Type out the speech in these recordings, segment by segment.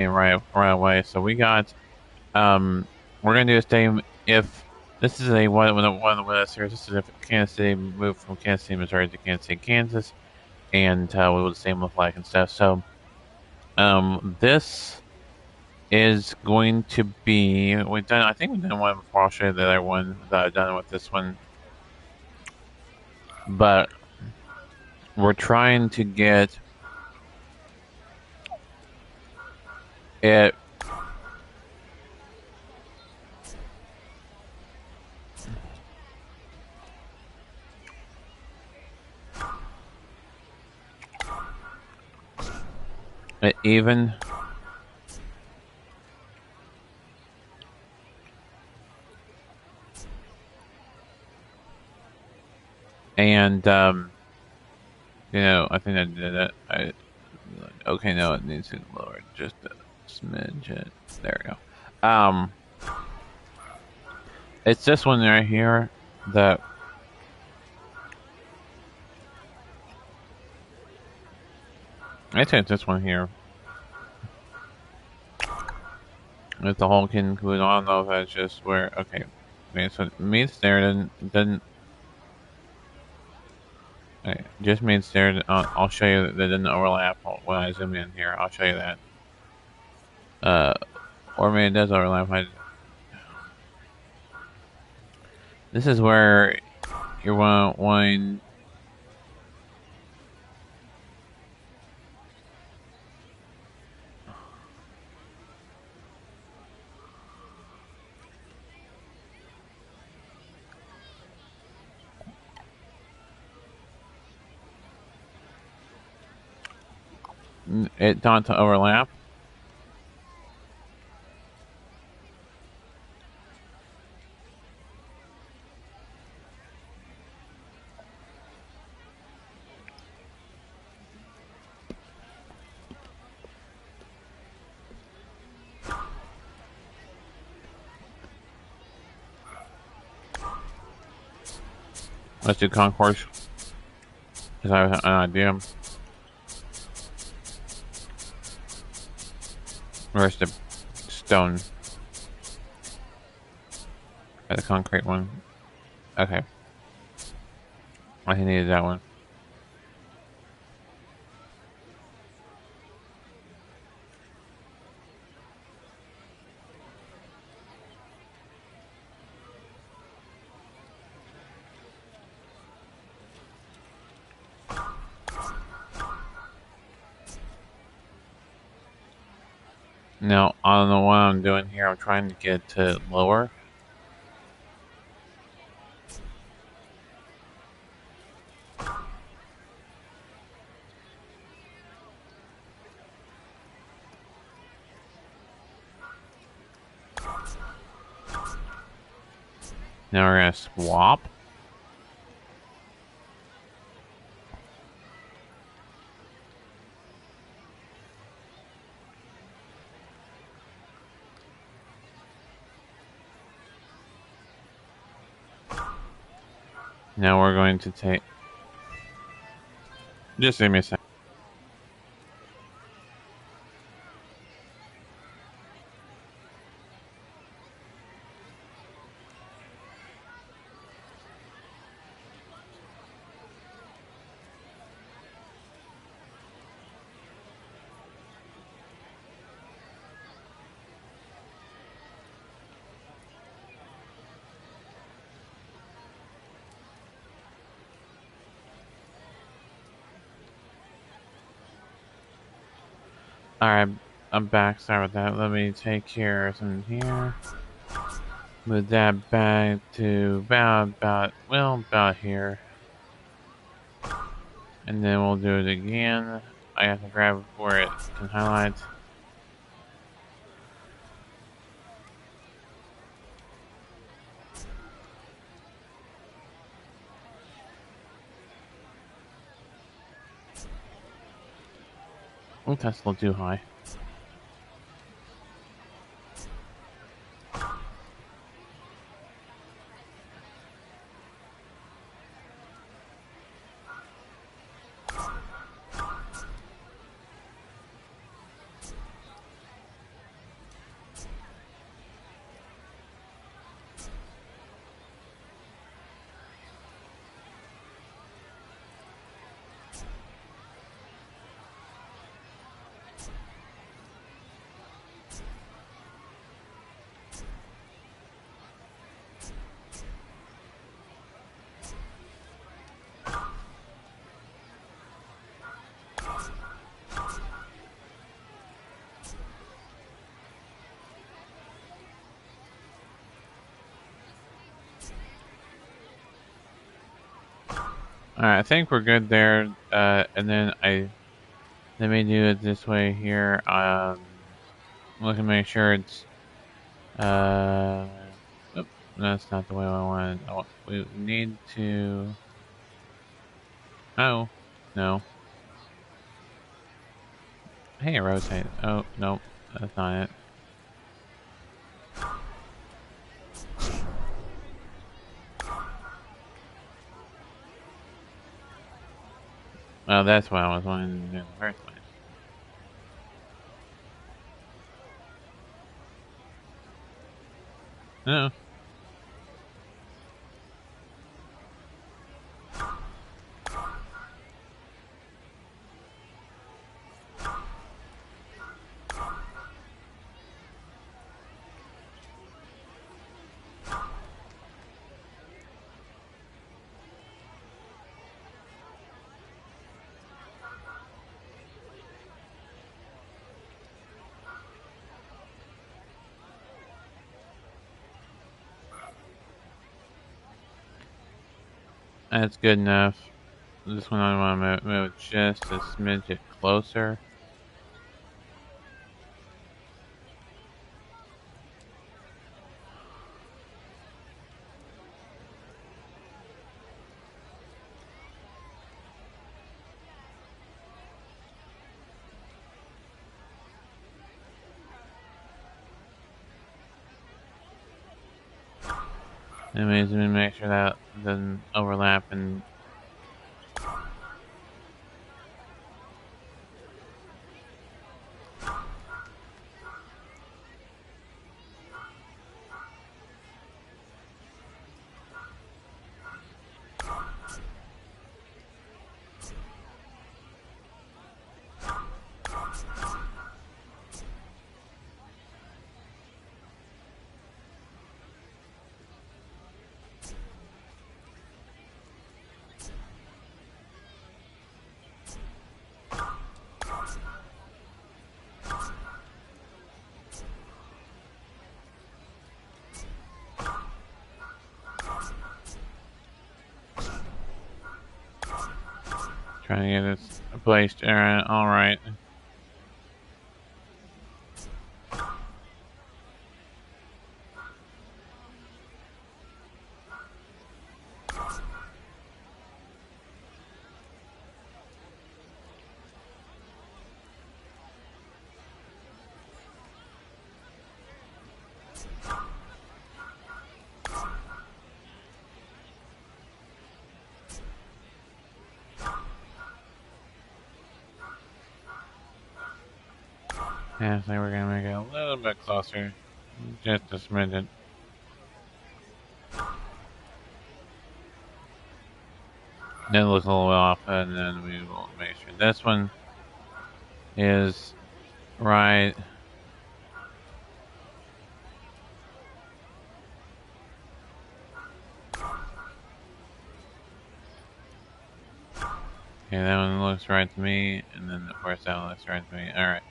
right away. So we got we're gonna do this game if this is a one of the West series. This is if Kansas City moved from Kansas City, Missouri to Kansas City, Kansas, and what would the same look like and stuff. So this is going to be we've done. I think we've done one before. I'll show you the other one that I've done with this one, but we're trying to get it. Even and I think I did it. Okay, no, it needs to be lower just a smidge. There we go. It's this one right here that I think it's this one here. With the whole kid included. I don't know if that's just where. Okay, so it meets there. Doesn't. Okay, just meets there. I'll show you that didn't overlap when I zoom in here. I'll show you that. Or maybe it does overlap. This is where you're wanting. It not to overlap. Let's do concourse. Because I have an idea. Where's the stone? The concrete one. Okay. I needed that one. Now, I don't know what I'm doing here. I'm trying to get to lower. Now we're going to swap. Now we're going to take... Just give me a second. Alright, I'm back. Sorry about that. Let me take care of something here. Move that back to about here. And then we'll do it again. I have to grab it where it can highlight. Oh, that's a little too high. Alright, I think we're good there. And then let me do it this way here. Look and make sure it's, oop, that's not the way I want it. We need to, oh, no. Hey, rotate. Oh, nope, that's not it. Well, that's what I was wanting to do in the first place. No. That's good enough. This one I want to move just a smidge closer. Anyways, let me make sure that doesn't overlap and trying to get this placed. Alright. Yeah, I think we're gonna make it a little bit closer. Just a smidgen. Then look a little off, and then we will make sure this one is right. Okay, that one looks right to me, and then of course that one looks right to me. Alright.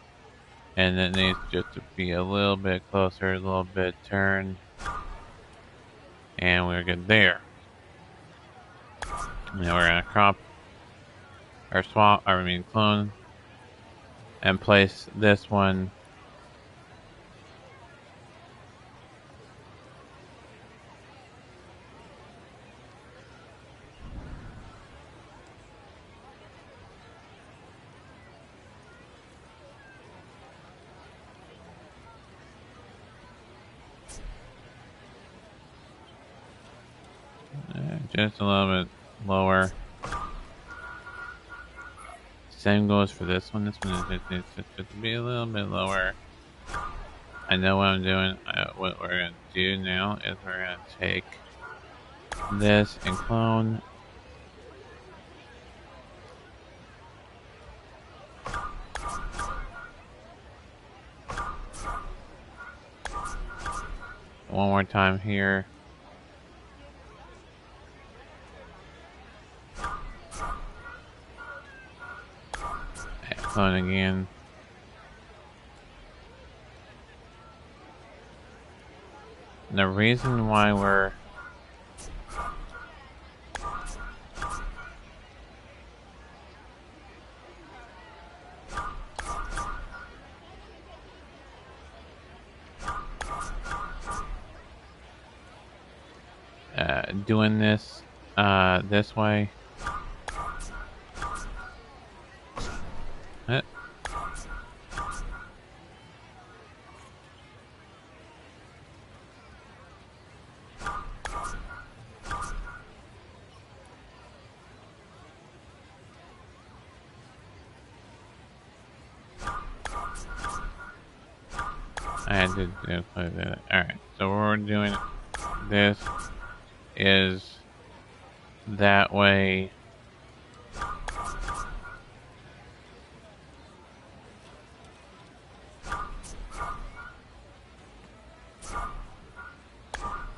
And it needs just to be a little bit closer, a little bit turned. And we're good there. Now we're gonna crop or swap, or I mean clone, and place this one just a little bit lower. Same goes for this one. This one needs to be a little bit lower. I know what I'm doing. What we're going to do now is we're going to take this and clone. One more time here. And clone again. And the reason why we're doing this this way. I had to do that. Alright, so what we're doing this is that way.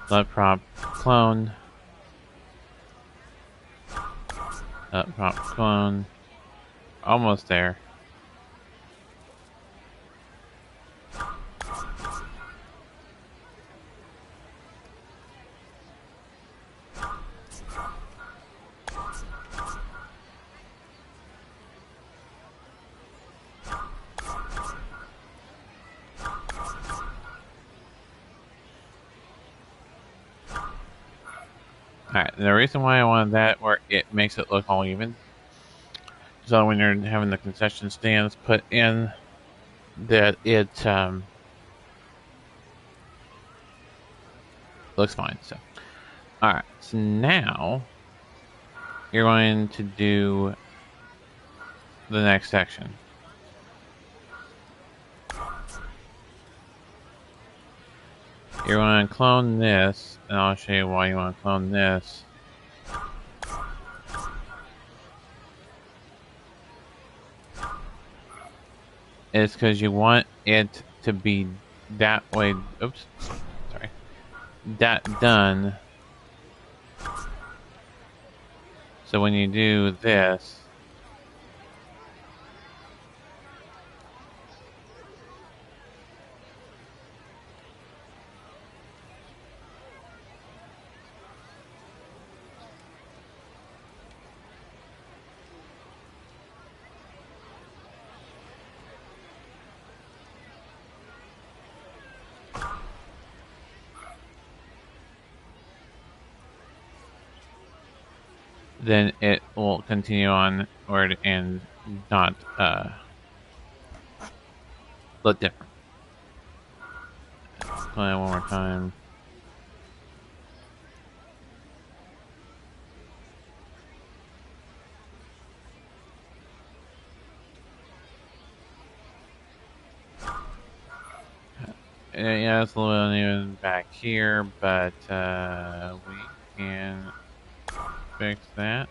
Let prop clone. Let prop clone. Almost there. Alright, the reason why I wanted that, where it makes it look all even, so when you're having the concession stands put in, that it looks fine. So, alright, so now you're going to do the next section. You're going to clone this, and I'll show you why you want to clone this. It's because you want it to be that way. Oops, sorry. That done. So when you do this, then it will continue on where it ends, not look different. Play it one more time. Yeah, it's a little uneven back here, but we can fix that.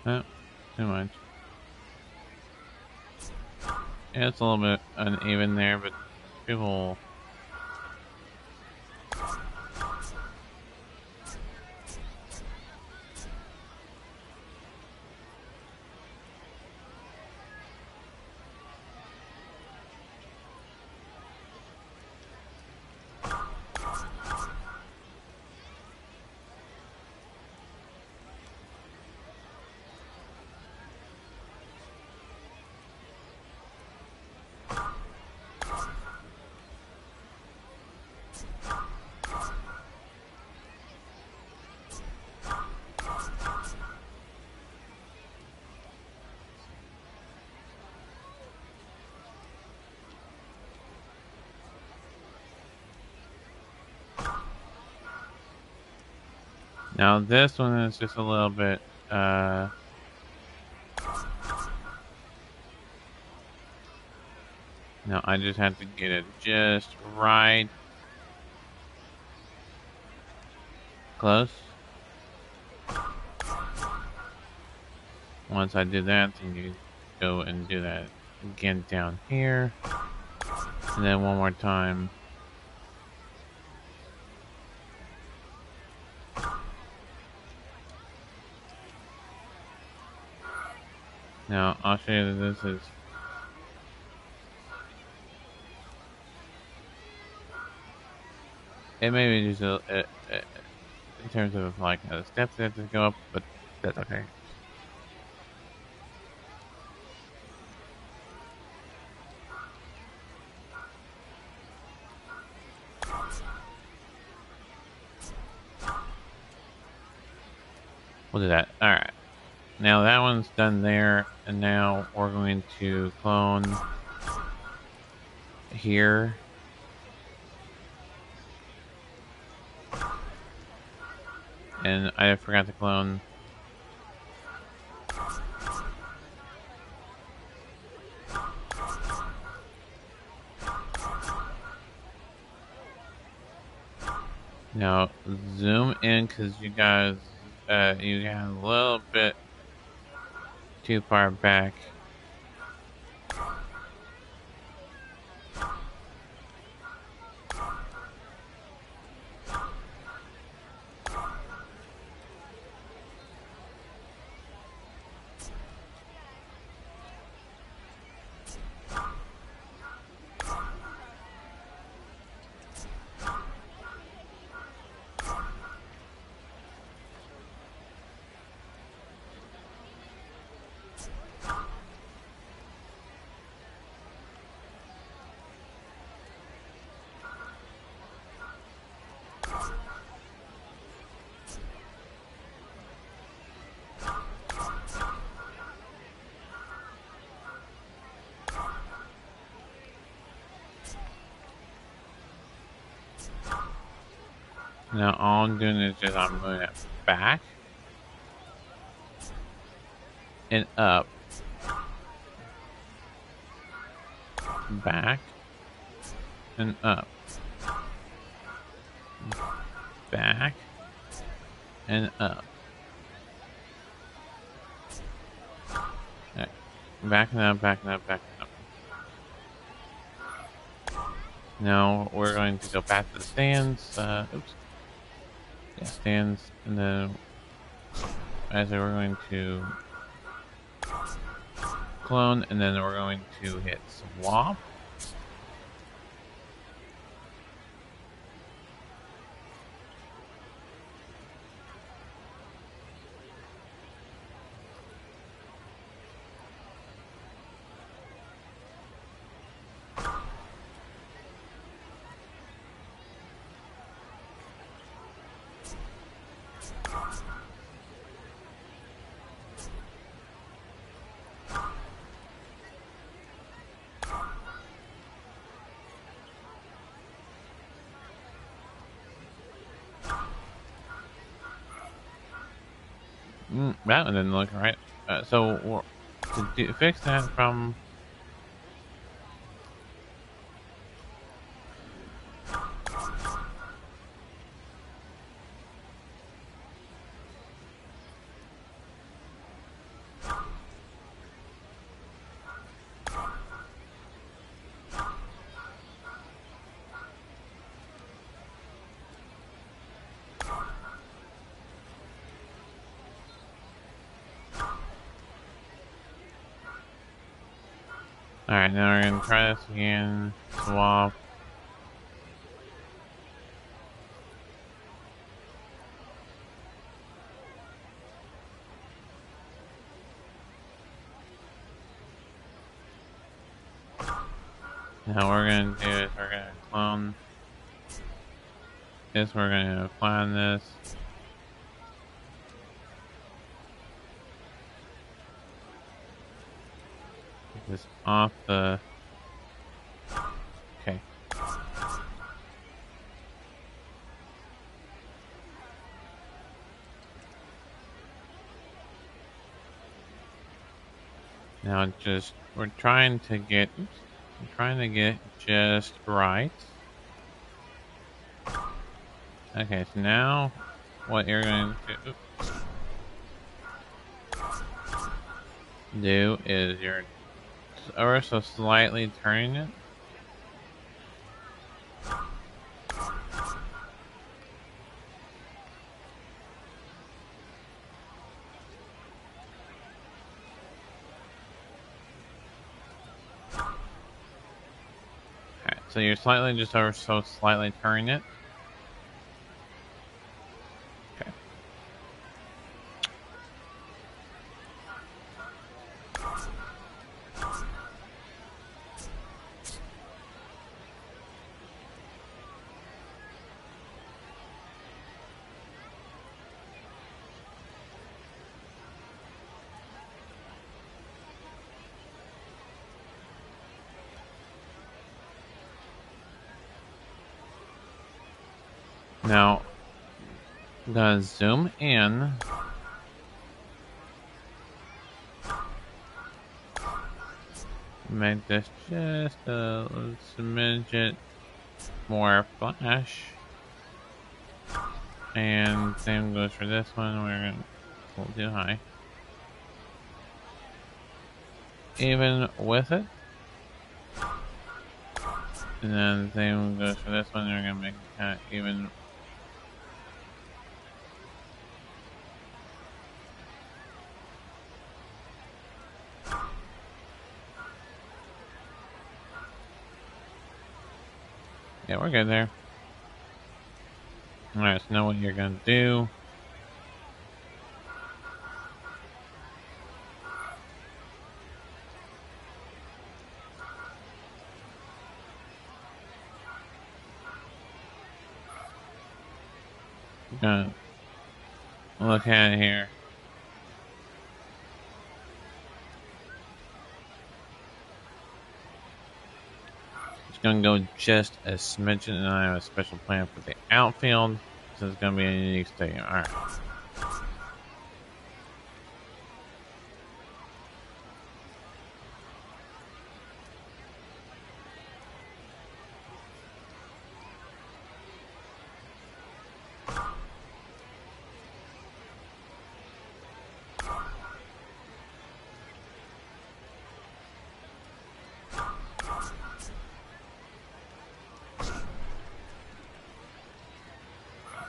Oh, too much. Yeah, it's a little bit uneven there, but people... Now this one is just a little bit, now I just have to get it just right. Close. Once I do that, then you go and do that again down here. And then one more time. Now, I'll show you that this is... It may be just in terms of like the steps that have to go up, but that's okay. We'll do that. Alright. Now that one's done there, and now we're going to clone here. And I forgot to clone. Now zoom in because you guys, you got a little bit too far back. Now all I'm doing is just I'm moving it back and up, back and up, back and up. Okay. Back and up, back and up, back and up. Now we're going to go back to the stands. Oops. Yeah, stands, and then as we're going to clone, and then we're going to hit swap. That one didn't look right. So to fix that from... Alright, now we're going to try this again. Swap. Now what we're going to do is we're going to clone this, we're going to clone this. Take this off the... Okay. Now just, we're trying to get, oops, I'm trying to get just right. Okay, so now what you're going to do, oops, do is you're ever so slightly turning it. Okay, so you're slightly just ever so slightly turning it. Okay. Now, I'm gonna zoom in. Make this just a smidget more flash. And same goes for this one. We're gonna pull too high. Even with it. And then same goes for this one. We're gonna make it kind of even. Yeah, we're good there. Alright, so now what you're gonna do. You're gonna look at it here. It's gonna go just a smidgen, and I have a special plan for the outfield. So it's gonna be a unique stadium. Alright.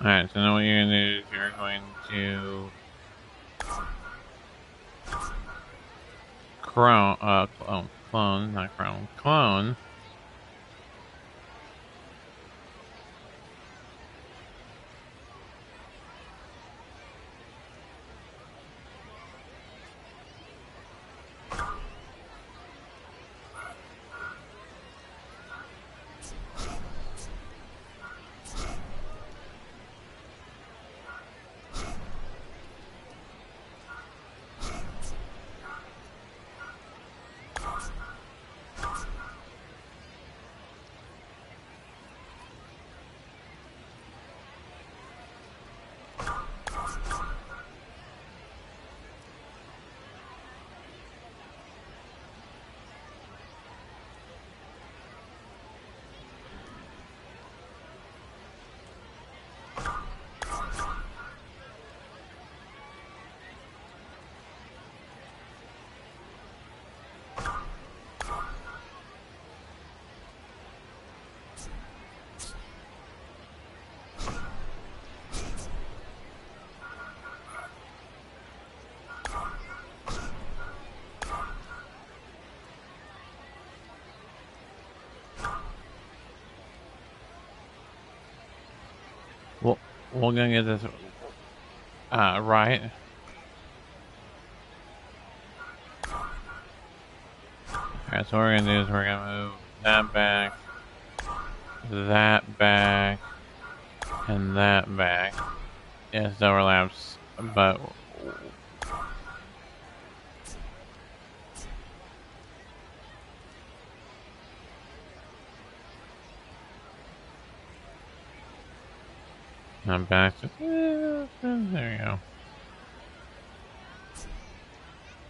Alright, so now what you're gonna do is you're going to clone. Well, we're gonna get this right. Alright, so what we're gonna do is we're gonna move that back, and that back. Yes, it overlaps, but not back. There you go.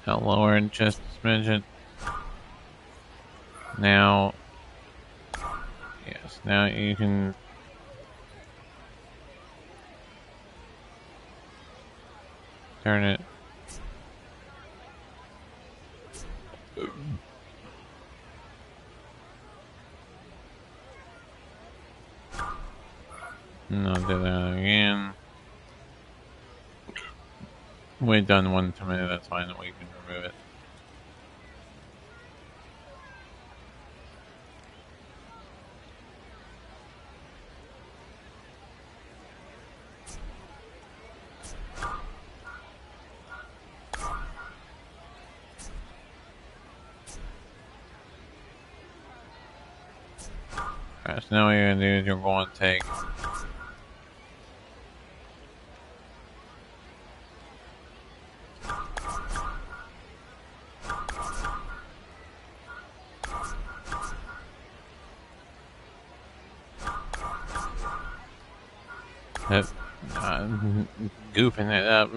I'll lower it just a smidgen. Now, yes, now you can turn it. And I'll do that again. We've done one too many, that's fine, we can remove it. Alright, so now what you're gonna do is you're going to take goofing it up.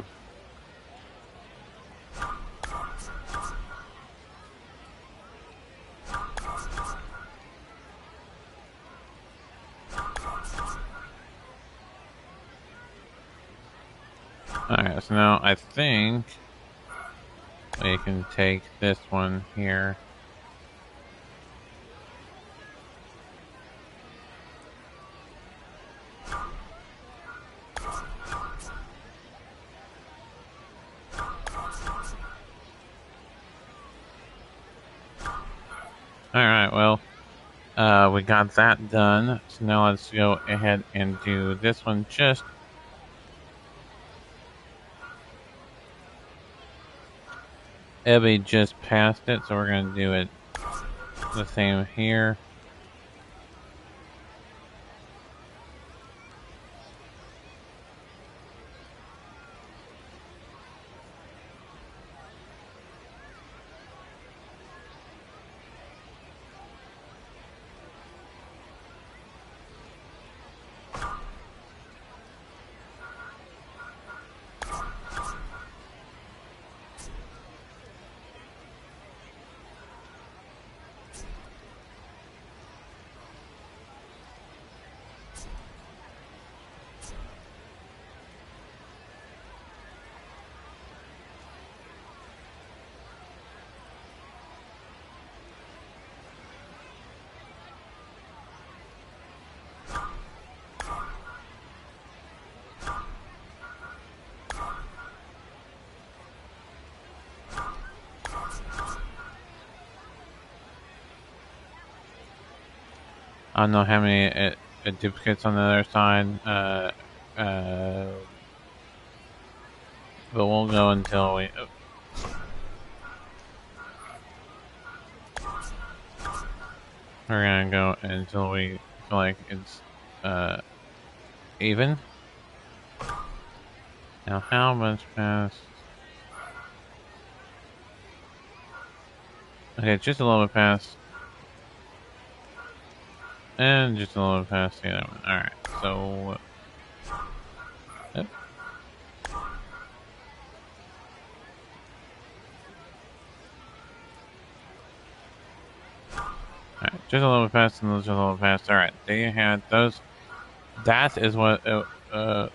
Alright, so now I think we can take this one here. Alright, well, we got that done. So now let's go ahead and do this one just. It'll be just past it, so we're going to do it the same here. I don't know how many duplicates on the other side, but we'll go until we. Oh. We're gonna go until we feel like it's even. Now, how much past? Okay, just a little bit past. And just a little bit past the other one. Alright, so. Yep. Alright, just a little bit past and just a little bit past. Alright, there you had those. That is what we're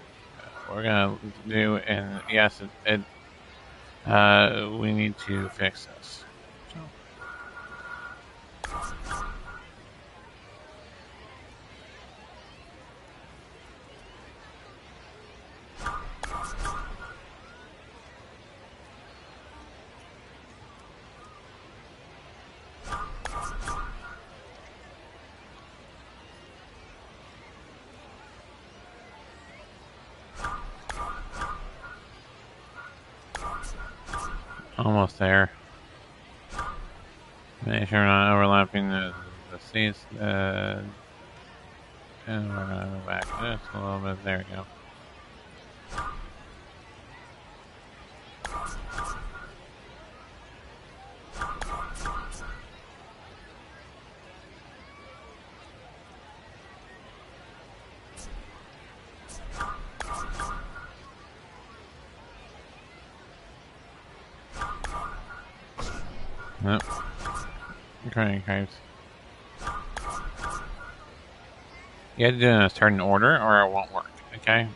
gonna do, and yes, we need to fix this. Almost there. Make sure we're not overlapping the seats. And we're gonna go back just a little bit. There we go. Nope. Crying craves. You have to do it in a certain order or it won't work, okay?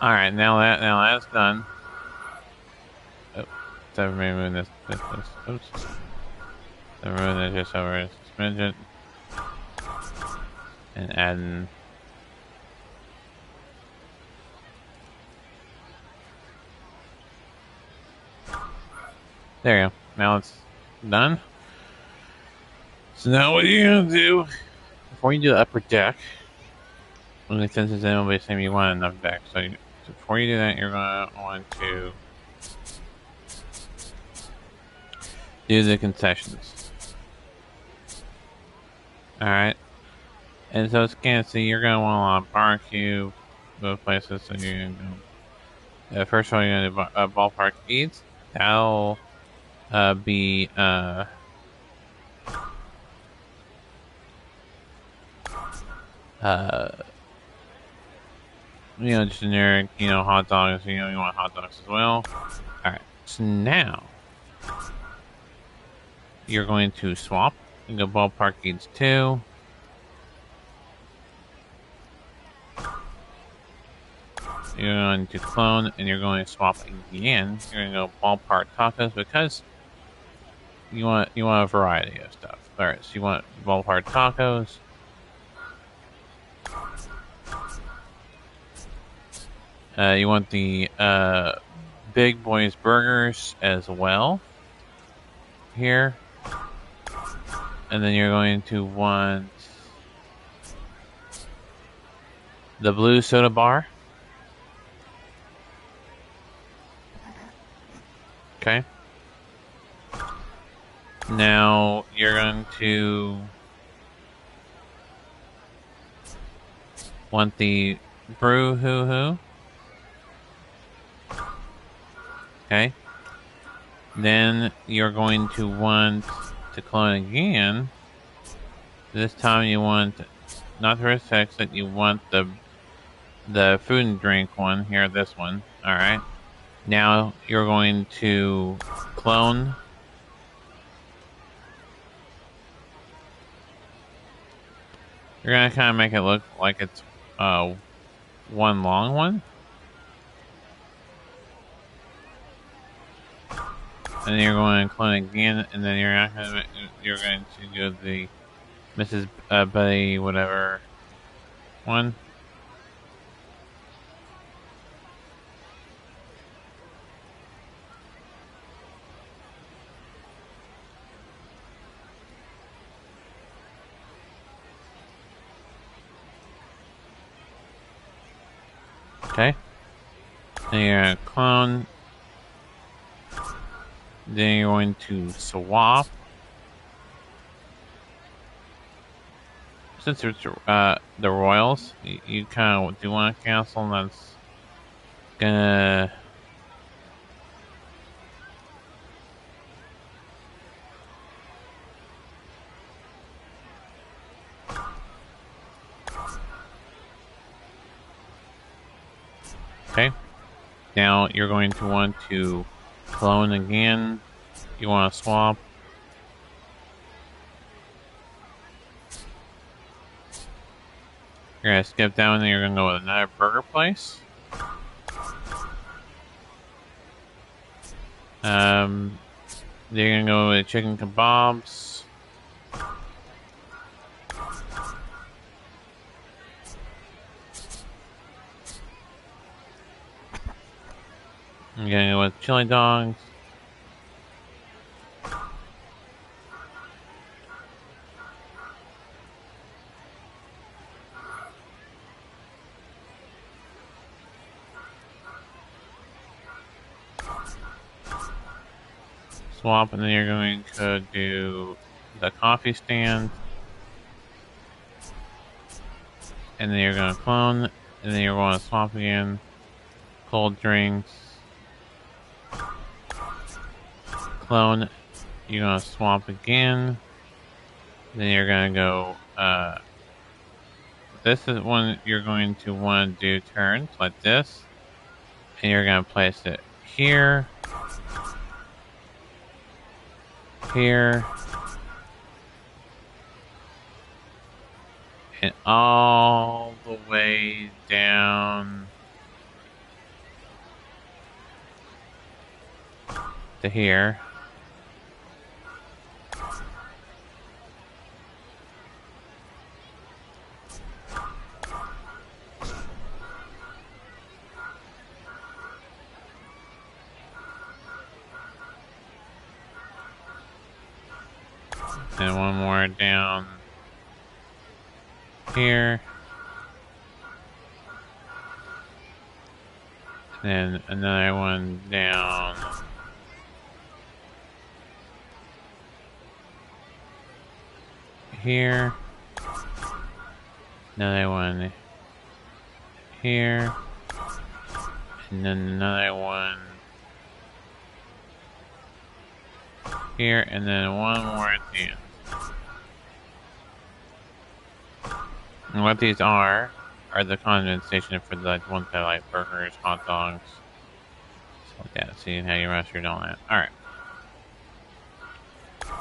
All right, now that's done. Oh, so removing this. Oops. So removing this just over a smidgen, and adding. There you go. Now it's done. So now what you're gonna do before you do the upper deck? Only since it's MLB The Show, you want enough deck. So before you do that, you're gonna want to do the concessions. All right. And so as you can see, you're gonna want a barbecue, both places. So you're gonna go. First of all, you're gonna do ballpark eats. That'll be just generic, hot dogs. You want hot dogs as well. All right. So now you're going to swap and go ballpark eats 2. You're going to clone and you're going to swap again. You're going to go ballpark tacos because you want a variety of stuff. All right, so you want ballpark tacos. You want the Big Boys burgers as well here. And then you're going to want the blue soda bar. Okay. Now you're going to want the brew hoo hoo. Okay. Then you're going to want to clone again. This time you want not the risk exit, you want the food and drink one here, this one. Alright. Now you're going to clone. You're gonna kinda make it look like it's one long one. And then you're going to clone again, and then you're going to do the Mrs. Betty whatever one. Okay. Then you're going to clone. Then you're going to swap. Since it's the Royals, you kind of do want to cancel, and that's gonna. Okay. Now you're going to want to clone again. You want to swap. You're going to skip down and you're going to go with another burger place. Then you're going to go with chicken kebabs. I'm going to go with chili dogs. Swap, and then you're going to do the coffee stand. And then you're going to clone, and then you're going to swap again. Cold drinks. Clone. You're going to swap again. Then you're going to go, this is when you're going to want to do turns like this. And you're going to place it here. Here. And all the way down to here. And one more down here. And another one down here. Another one here. And then another one here. And then one more at the end. And what these are the condiment station for the ones that like burgers, hot dogs, stuff like that. See how you mustard all that. Alright.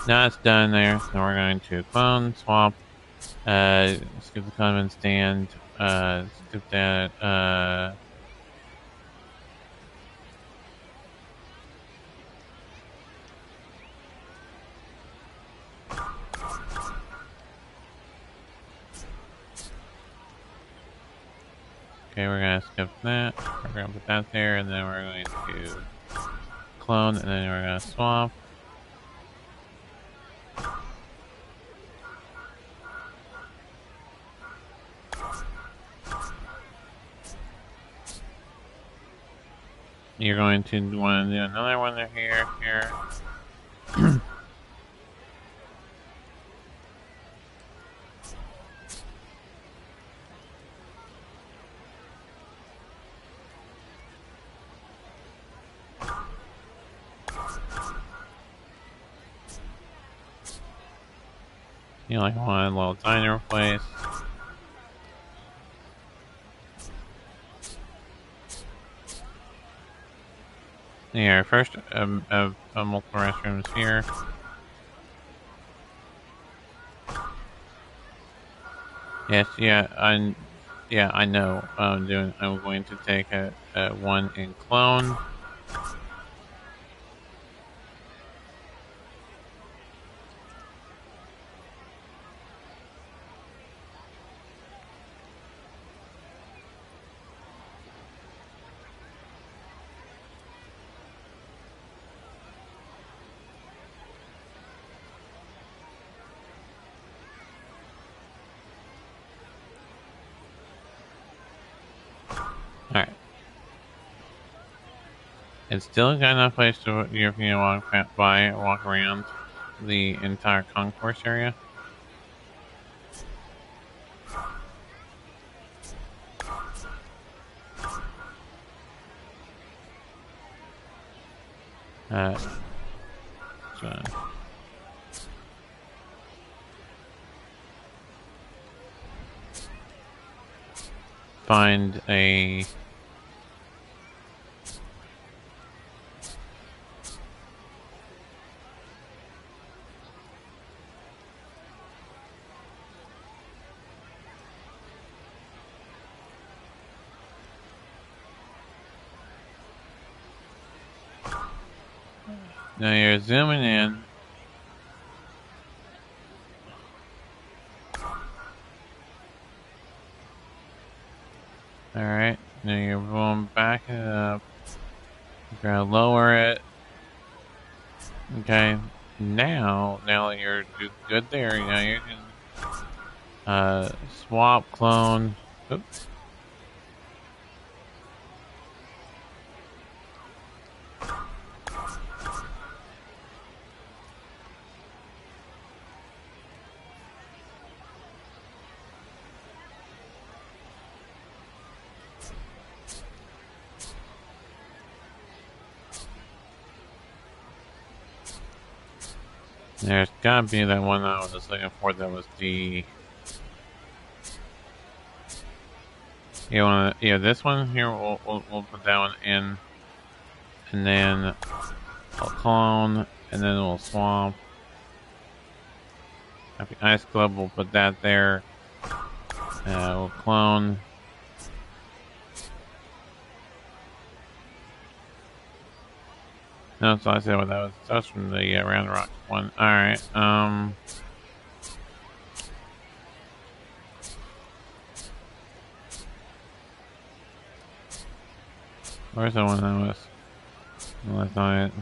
Now it's done there. So we're going to clone, swap, skip the condiment stand, skip that, okay, we're going to skip that. We're going to put that there, and then we're going to clone, and then we're going to swap. You're going to want to do another one here. You know, like one little diner place. Yeah, first multiple restrooms here. Yes, I know what I'm doing. I'm going to take a one and clone. Alright. It's still got enough place to walk around the entire concourse area. So find a now you're zooming in. Alright, now you're going back it up. You're gonna lower it. Okay, now that you're good there, now you can swap, clone. Oops. There's gotta be that one I was just looking for. That was the this one here. We'll put that one in, and then I'll clone, and then we'll swap. Happy Ice Club. We'll put that there. We'll clone. No, so I said what that was. That was from the Round Rock one. Alright, where's the one that was? No, that's not it.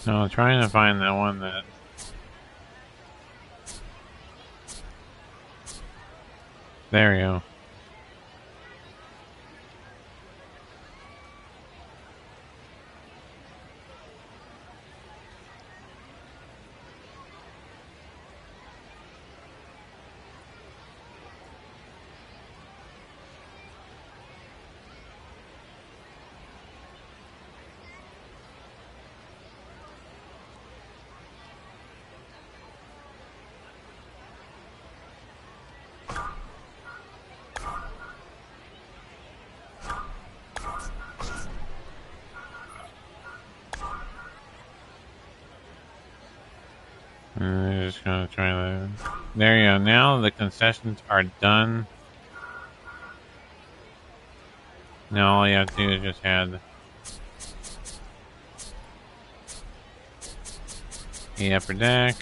No, I'm trying to find that one that... There we go. I'm just gonna try that. There you go. Now the concessions are done. Now all you have to do is just add the upper deck.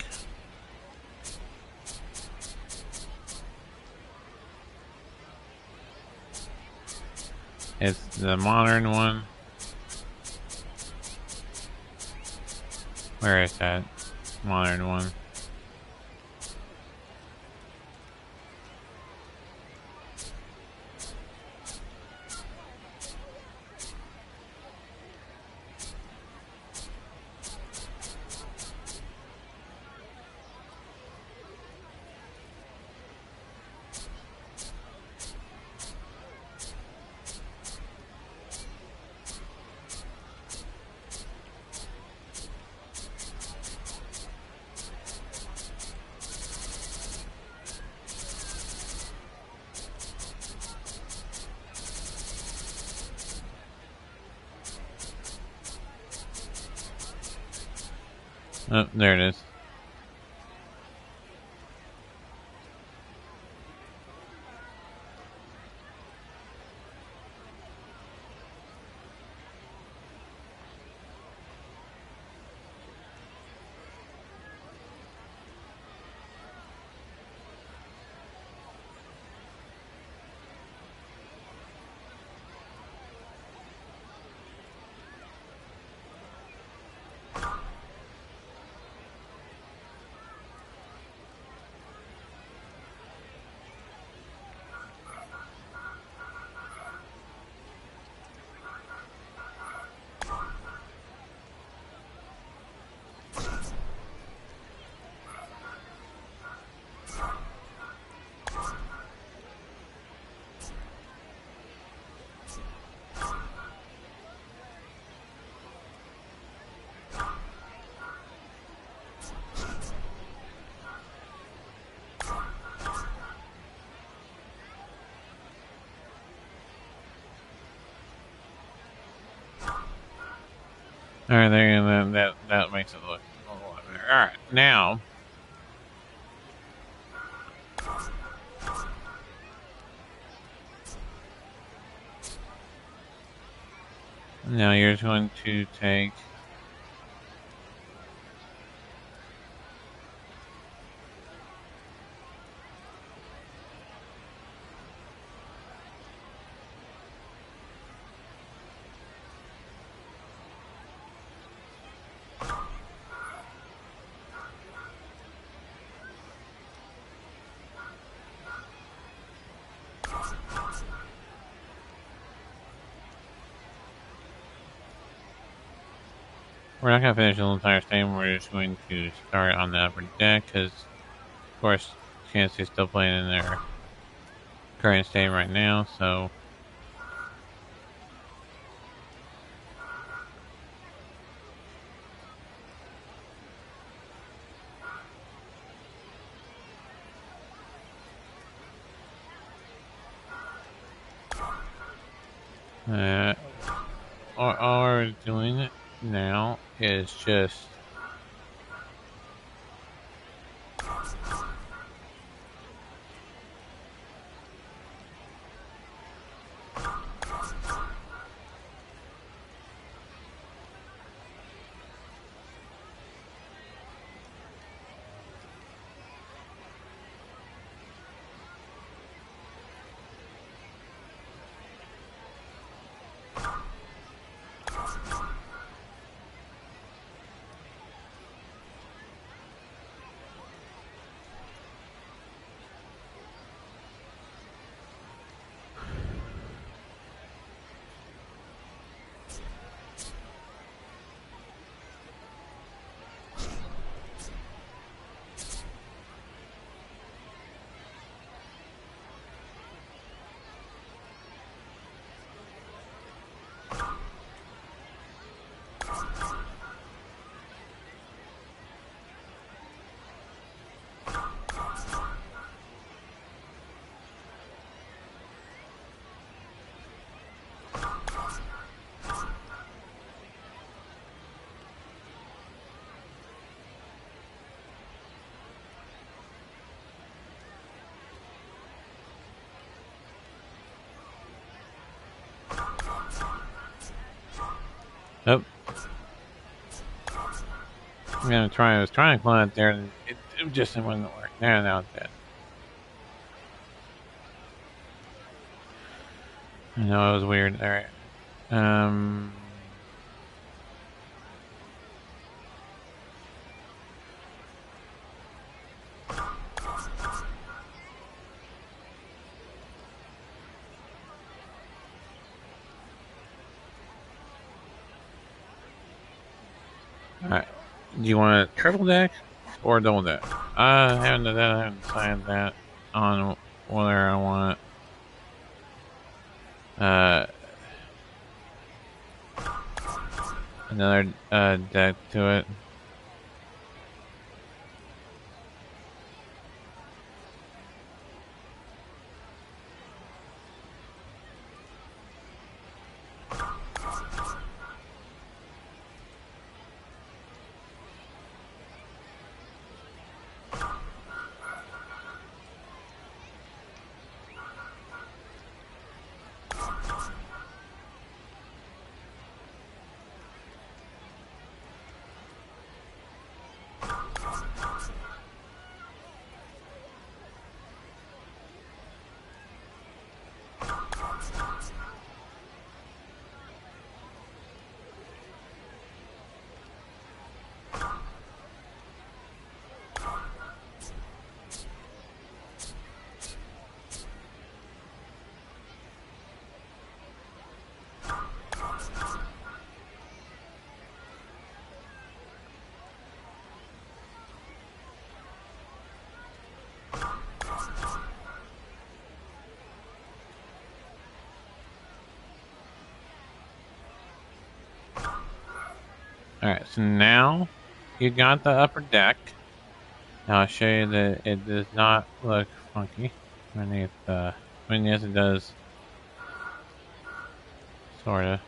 It's the modern one. Where is that modern one? Oh, there it is. Alright, there you go. That makes it look a lot better. Alright, now you're going to take we're not going to finish the entire thing. We're just going to start on the upper deck because, of course, Kansas City's still playing in their current state right now, so. All we're doing now is just oh. I was trying to climb it there, and it just wouldn't work. Now it's dead. I know it was weird. Alright. Alright. Do you want a triple deck or double deck? I haven't done that. I haven't decided that on whether I want another deck to it. Alright, so now you got the upper deck. Now I'll show you that it does not look funky underneath the. I mean, yes, it does. Sorta.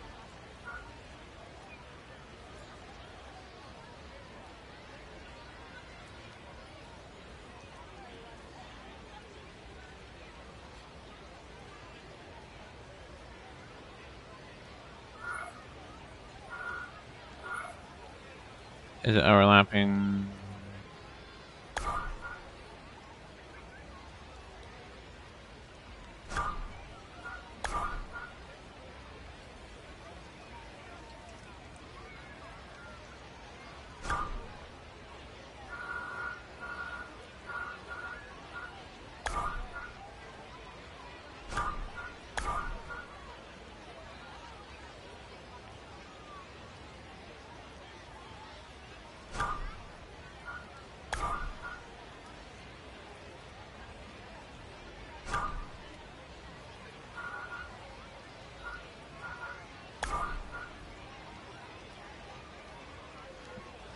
Is it overlapping?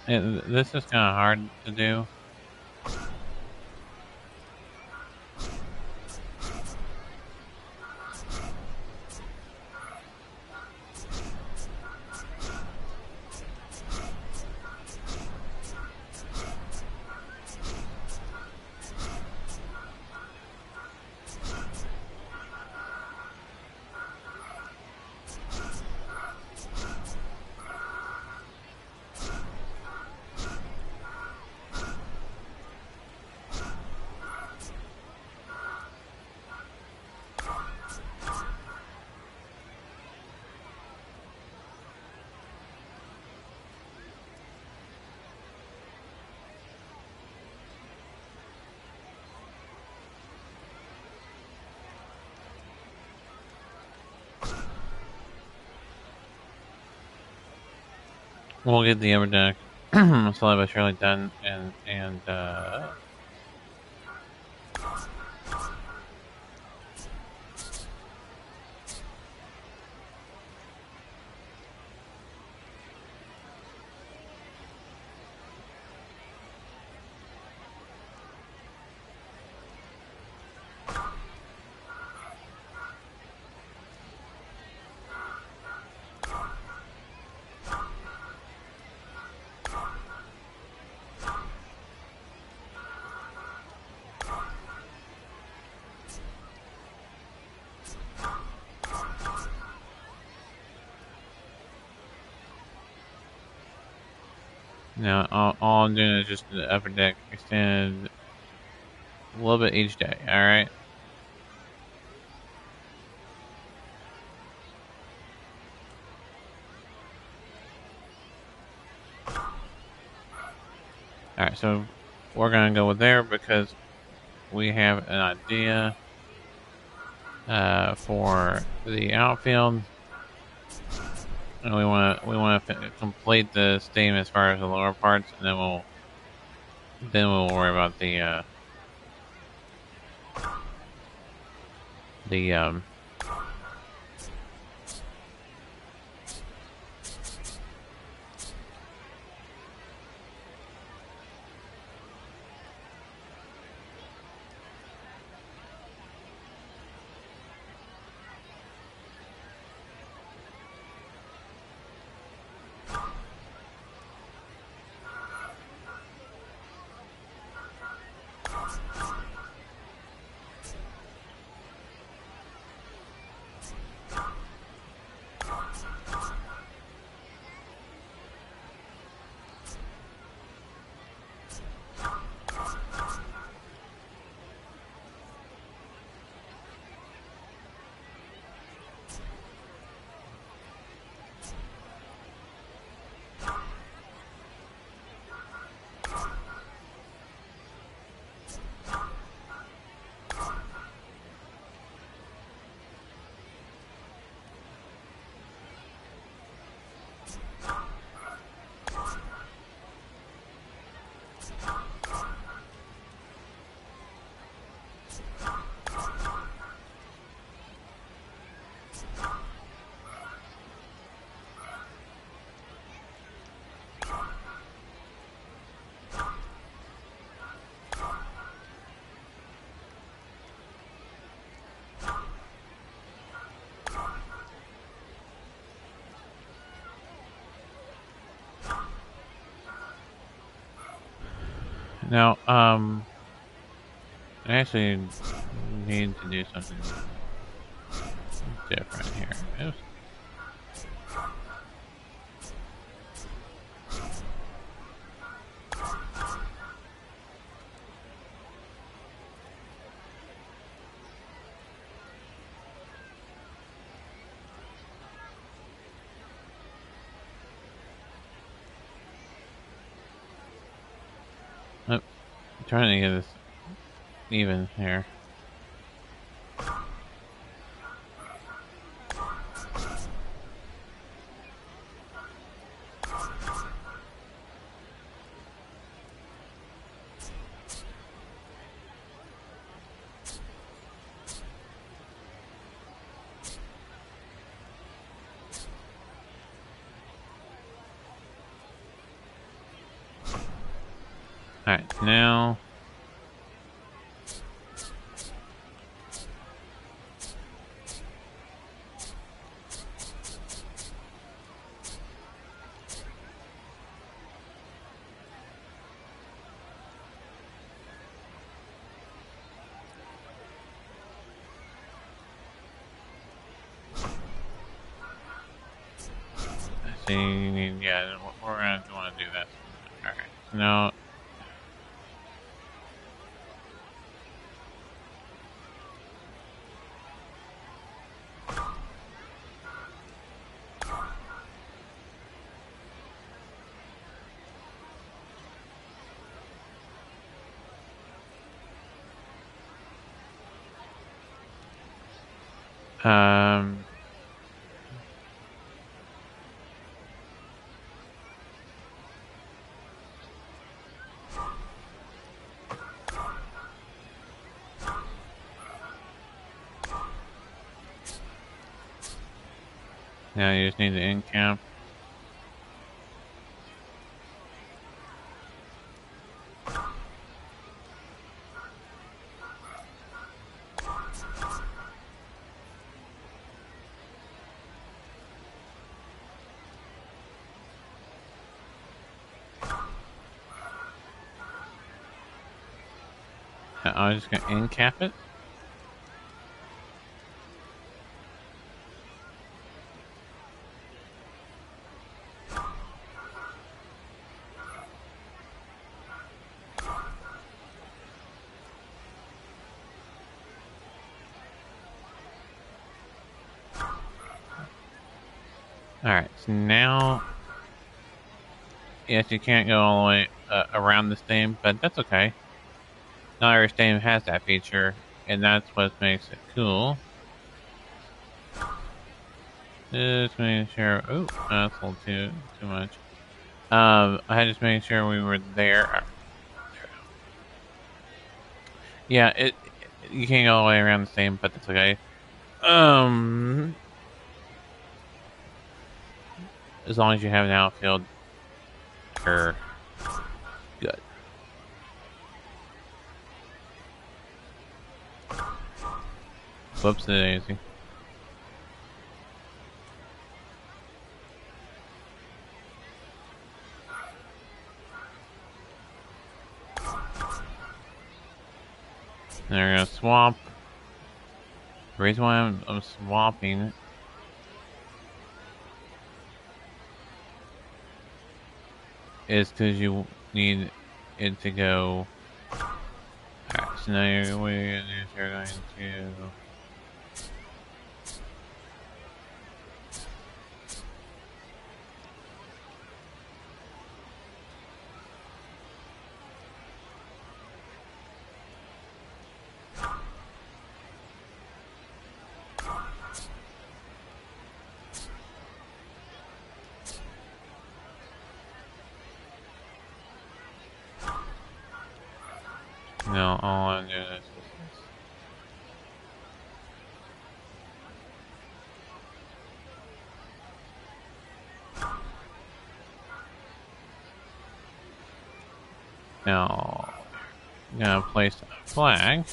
This is kind of hard to do. We'll get the upper deck slowly but surely done, and now all I'm doing is just the upper deck extend a little bit each day. All right. All right. So we're gonna go with there because we have an idea for the outfield, and we want to complete the steam as far as the lower parts, and then we'll worry about the. Now, I actually need to do something different here. Oops. Oh, I'm trying to get this even here. Alright, now... See, yeah, we're going to want to do that. Alright, so now... Now you just need the end cap. I'm just going to end cap it. Alright, so now... Yes, you can't go all the way around this thing, but that's okay. Not every stadium has that feature, and that's what makes it cool. Just making sure... Oh, that's a little too much. I had to just make sure we were there. Yeah, you can't go all the way around the stadium, but that's okay. As long as you have an outfield, you're good. Whoopsie-daisy. And they're gonna swap. The reason why I'm swapping is because you need it to go. Alright, so now you're going to. No, all I'm doing is this. Now, I'm gonna place a flag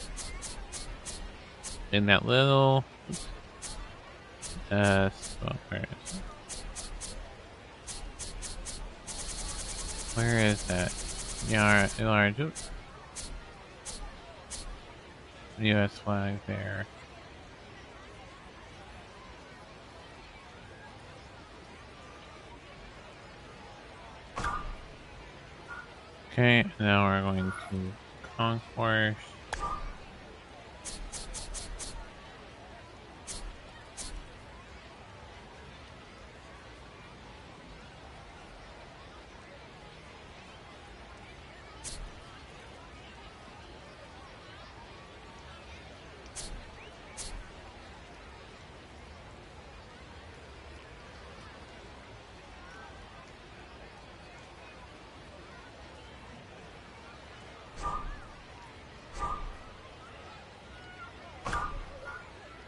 in that little spot. Where is that? Yeah, large. US flag there. Okay, now we're going to concourse.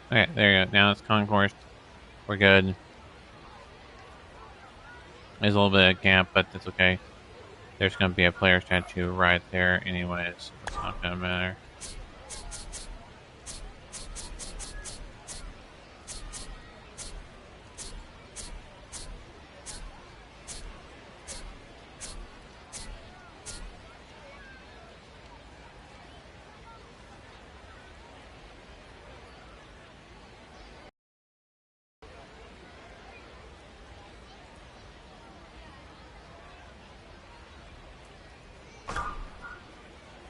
Okay, there you go. Now it's concourse. We're good. There's a little bit of gap, but that's okay. There's going to be a player statue right there anyways, so it's not going to matter.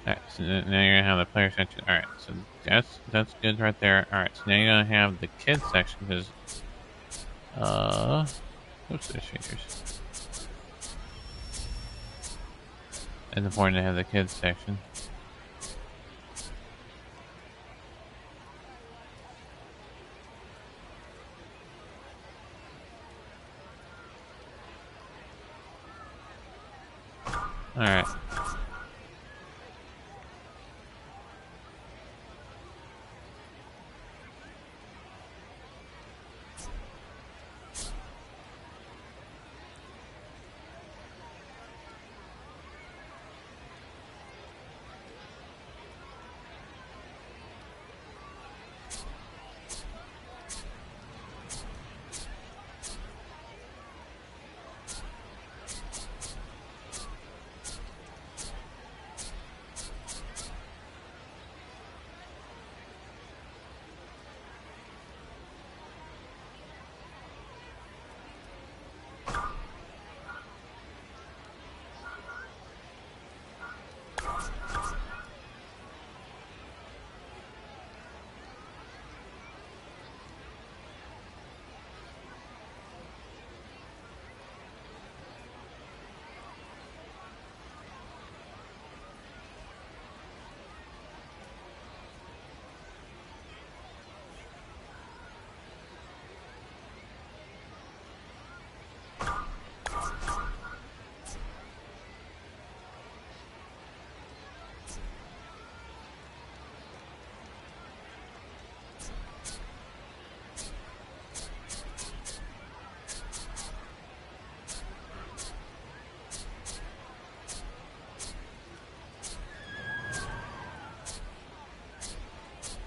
Alright, so now you're gonna have the player section. Alright, so that's good right there. Alright, so now you're gonna have the kids section because oops, there's features. It's important to have the kids section. Alright.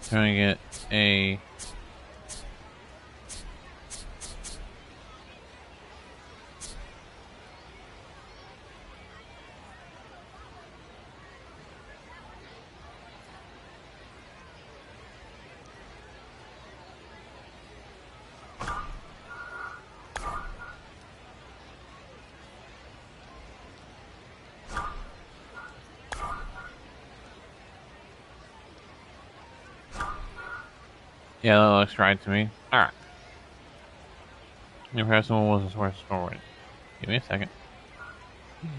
Trying to get a yeah, that looks right to me. Alright. Your personal was the source forward. Give me a second.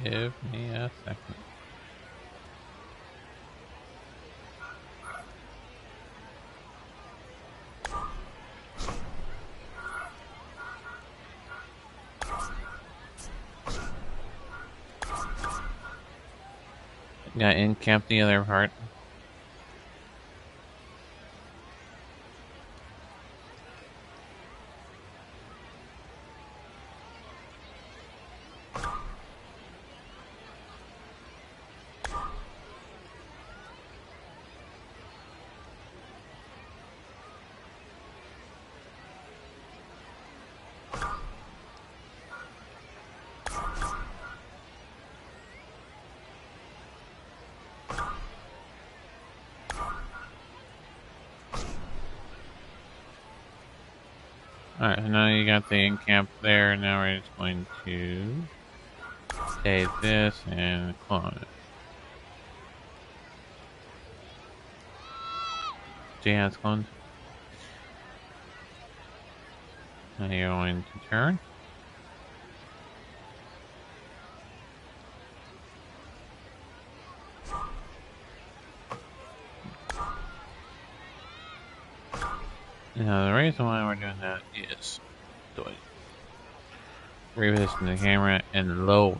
Give me a second. Got in camp the other part. Alright, so now you got the in-camp there. Now we're just going to save this and clone it. See how it's cloned? Now you're going to turn. Now the reason why we're doing that is reposition the camera and lower.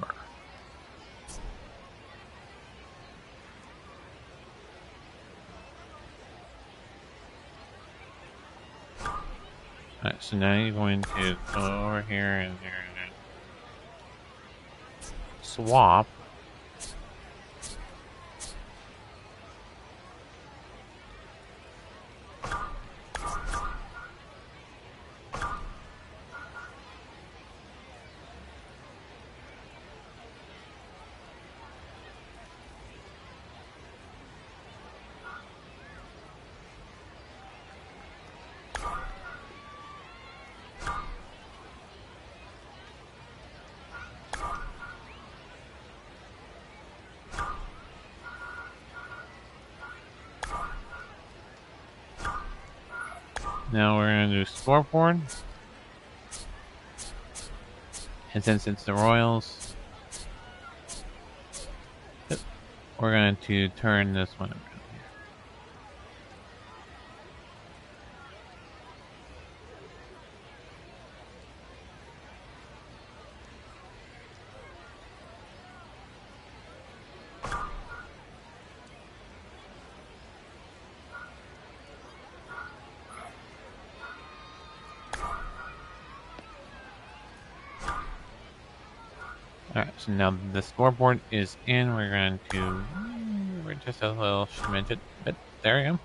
Alright, so now you're going to go over here and swap Now we're going to do scoreboard. And since it's the Royals, we're going to turn this one around. Alright, so now the scoreboard is in. We're going to... We're just a little schmidget, but there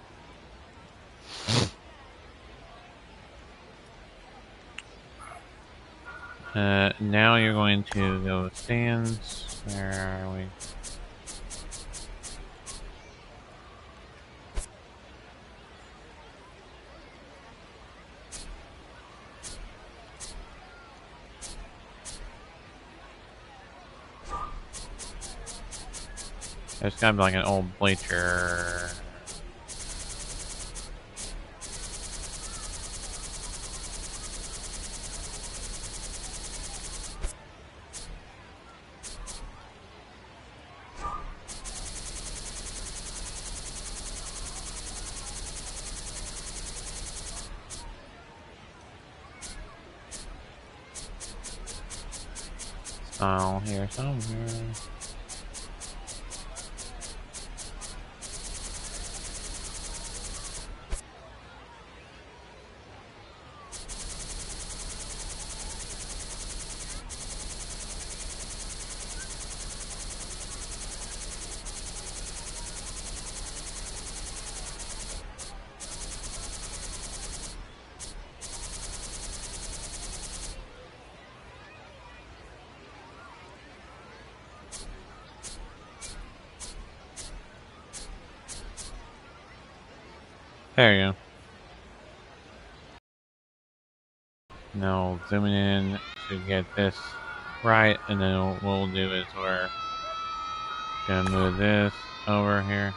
we go. Now you're going to go stands. Where are we? There's gotta be like an old bleacher. Style here somewhere. There you go. Now zooming in to get this right, and then what we'll do is we're gonna move this over here.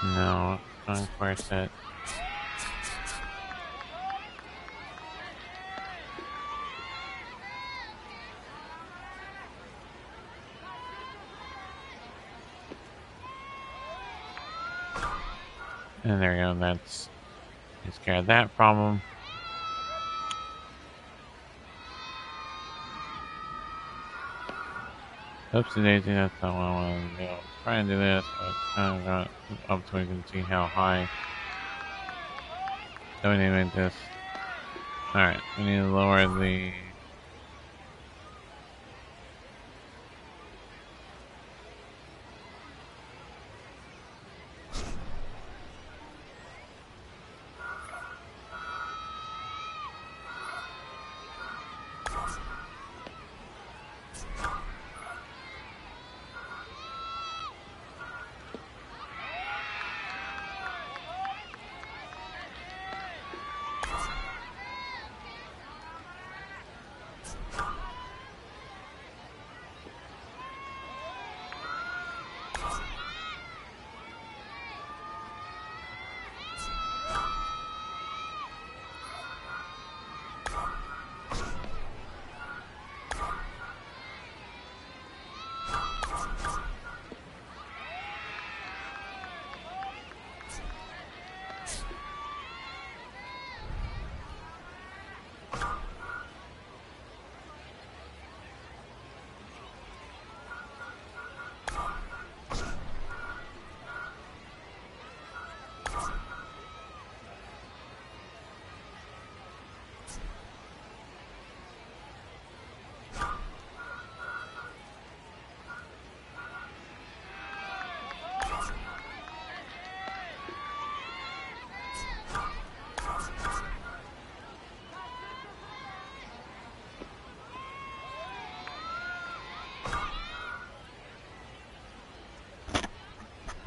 No, don't quite that. And there you go, that's takes care of that problem. Oopsie daisy, that's not what I wanted to do. I was trying to do this, but it's kind of got up so we can see how high. So we need to make this. Alright, we need to lower the.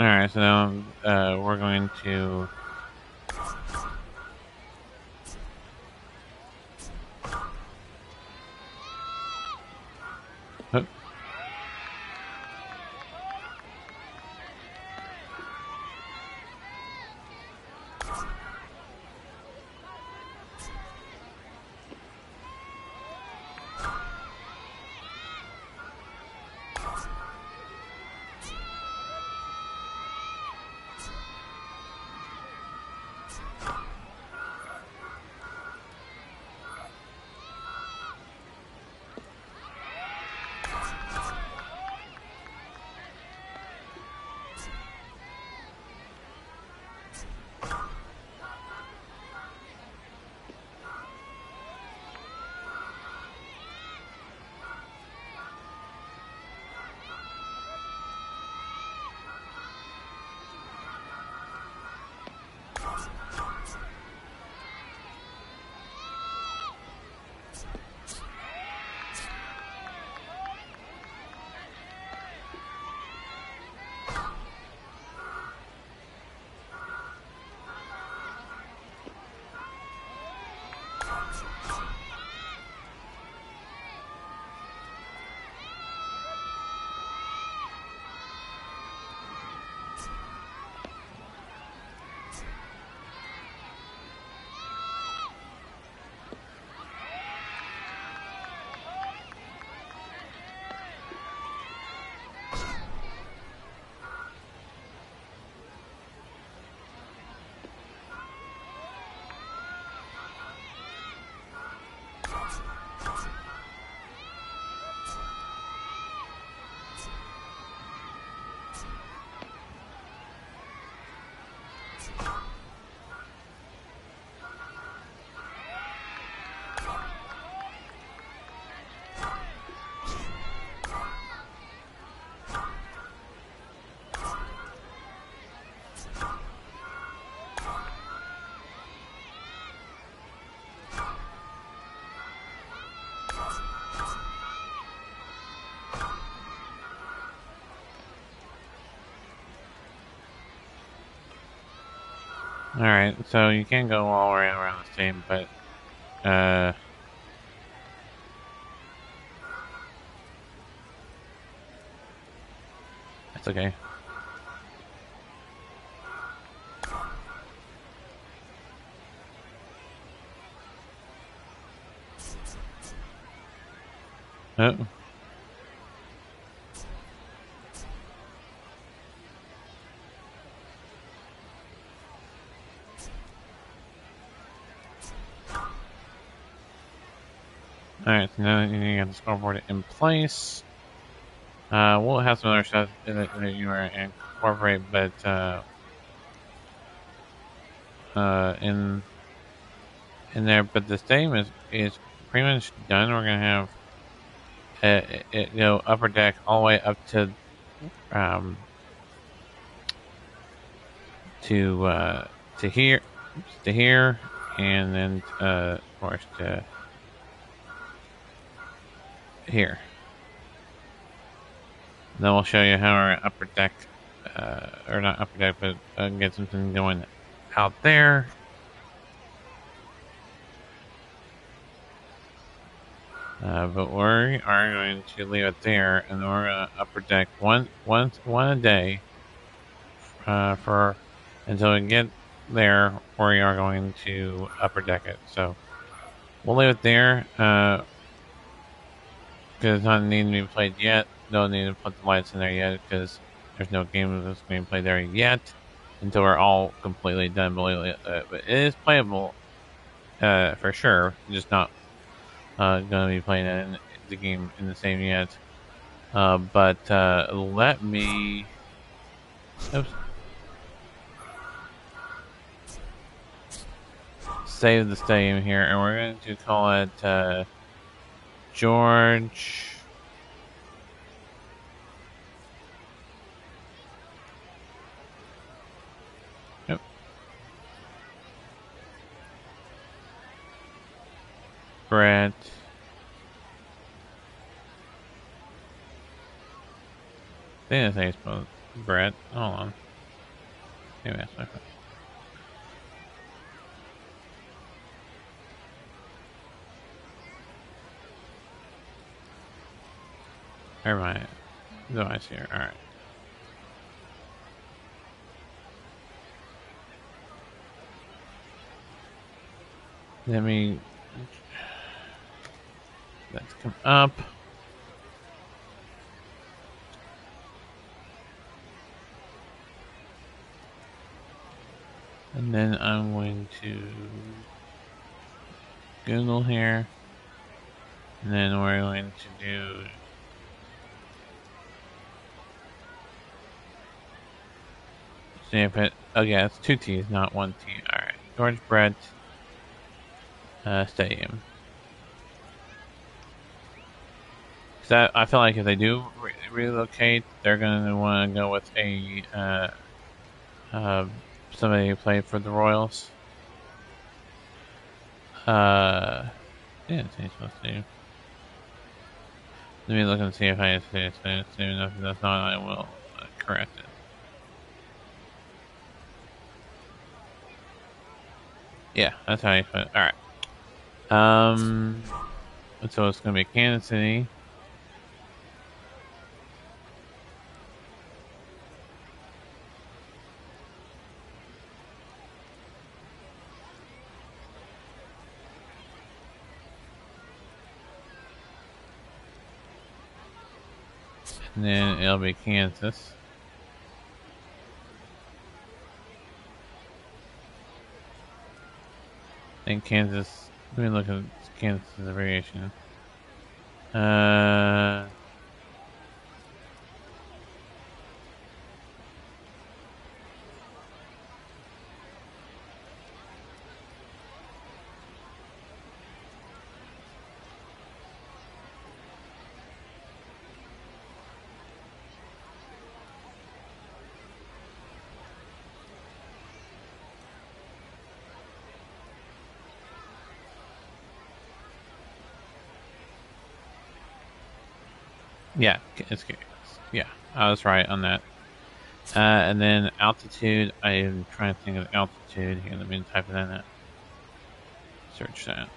Alright, so now we're going to... Oh. Alright, so you can go all around the same, but that's okay. Oh. Alright, so now you got the scoreboard in place. We'll have some other stuff that you are incorporate, but in there. But the stadium is pretty much done. We're gonna have upper deck all the way up to here, to here, and then of course to here. Then we'll show you how our upper deck, or not upper deck, but get something going out there. But we are going to leave it there, and then we're going to upper deck one a day for until we get there. We are going to upper deck it. So we'll leave it there because it's not needing to be played yet. Don't need to put the lights in there yet because there's no game that's being played there yet until we're all completely done. But it is playable for sure. Just not going to be playing the game in the same yet. But let me... Oops. Save the stadium here, and we're going to call it George... Yep. Brett... I think that's how you spell it. Brett. Hold on. Maybe that's my phone. Never mind. Device here. All right. Let me. Let's come up. And then I'm going to Google here. And then we're going to do see if it. Oh yeah, it's 2 T's, not 1 T. Alright. George Brett Stadium. So I feel like if they do relocate, they're going to want to go with a somebody who played for the Royals. Yeah, it's supposed to. Let me look and see if I say it. If that's not, I will correct it. Yeah, that's how you put it. Alright. So it's going to be Kansas City. And then it'll be Kansas. And Kansas. Let me look at Kansas' abbreviation. Yeah, it's yeah, I was right on that. And then altitude, I am trying to think of altitude here. Let me type it in. Search that.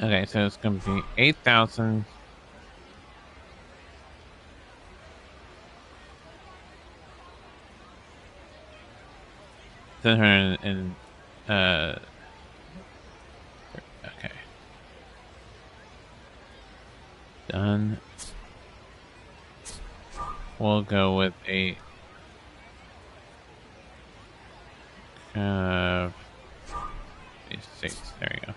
Okay, so it's going to be 8,000. And okay, done. We'll go with a these states. There you go.